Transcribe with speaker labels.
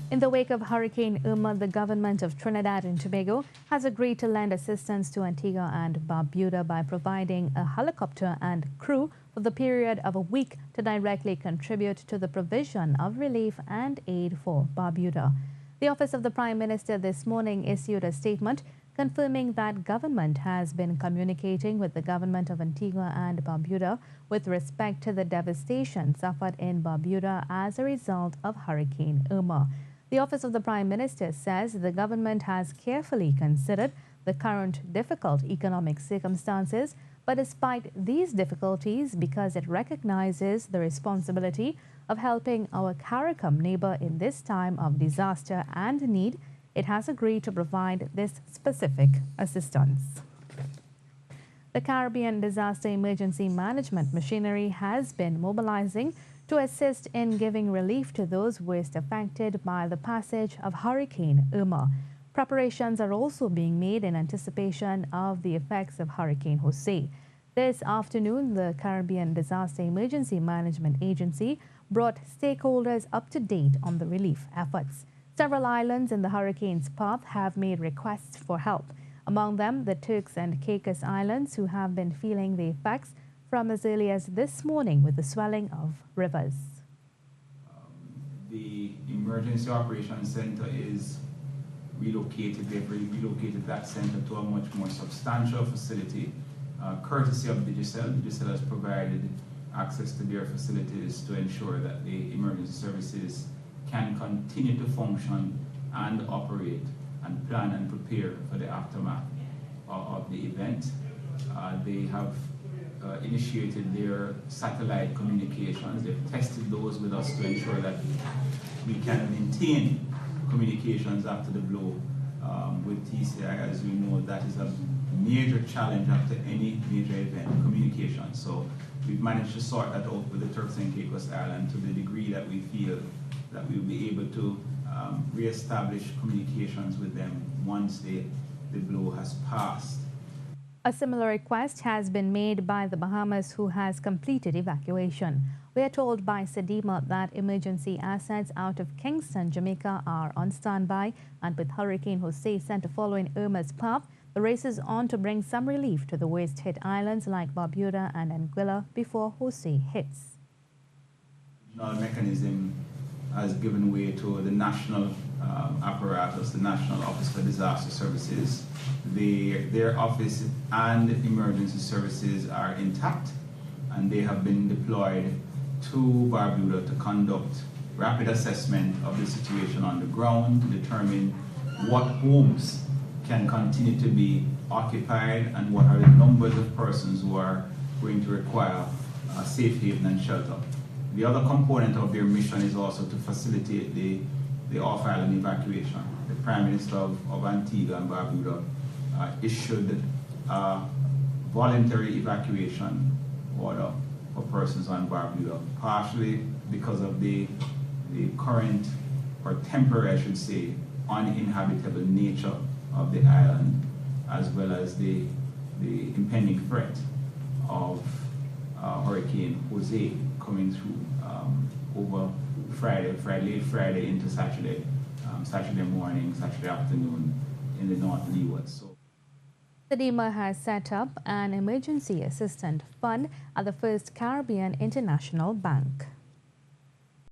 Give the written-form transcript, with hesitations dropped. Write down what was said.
Speaker 1: In the wake of Hurricane Irma, the government of Trinidad and Tobago has agreed to lend assistance to Antigua and Barbuda by providing a helicopter and crew for the period of a week to directly contribute to the provision of relief and aid for Barbuda. The Office of the Prime Minister this morning issued a statement confirming that government has been communicating with the government of Antigua and Barbuda with respect to the devastation suffered in Barbuda as a result of Hurricane Irma. The Office of the Prime Minister says the government has carefully considered the current difficult economic circumstances, but despite these difficulties, because it recognizes the responsibility of helping our CARICOM neighbor in this time of disaster and need, it has agreed to provide this specific assistance. The Caribbean Disaster Emergency Management Machinery has been mobilizing to assist in giving relief to those worst affected by the passage of Hurricane Irma. Preparations are also being made in anticipation of the effects of Hurricane Jose. This afternoon, the Caribbean Disaster Emergency Management Agency brought stakeholders up to date on the relief efforts. Several islands in the hurricane's path have made requests for help, among them the Turks and Caicos Islands, who have been feeling the effects from as early as this morning with the swelling of rivers.
Speaker 2: The Emergency Operations Center is relocated. They've relocated that center to a much more substantial facility, courtesy of Digicel. Digicel has provided access to their facilities to ensure that the emergency services can continue to function and operate and plan and prepare for the aftermath of the event. They have initiated their satellite communications. They've tested those with us to ensure that we can maintain communications after the blow with TCI. As we know, that is a major challenge after any major event, communication. So we've managed to sort that out with the Turks and Caicos Islands to the degree that we feel that we'll be able to re-establish communications with them once the blow has passed.
Speaker 1: A similar request has been made by the Bahamas, who has completed evacuation. We are told by SEDEMA that emergency assets out of Kingston, Jamaica are on standby, and with Hurricane Jose sent to follow in Irma's path, the race is on to bring some relief to the worst hit islands like Barbuda and Anguilla before Jose hits.
Speaker 2: The regional mechanism has given way to the national apparatus, the National Office for Disaster Services. Their office and emergency services are intact, and they have been deployed to Barbuda to conduct rapid assessment of the situation on the ground, to determine what homes can continue to be occupied and what are the numbers of persons who are going to require safe haven and shelter. The other component of their mission is also to facilitate the off-island evacuation. The Prime Minister of Antigua and Barbuda issued a voluntary evacuation order for persons on Barbuda, partially because of the current, or temporary I should say, uninhabitable nature of the island, as well as the impending threat of Hurricane Jose coming through over late Friday into Saturday, Saturday morning, Saturday afternoon in the North Leeward.
Speaker 1: SEDEMA has set up an emergency assistance fund at the First Caribbean International Bank.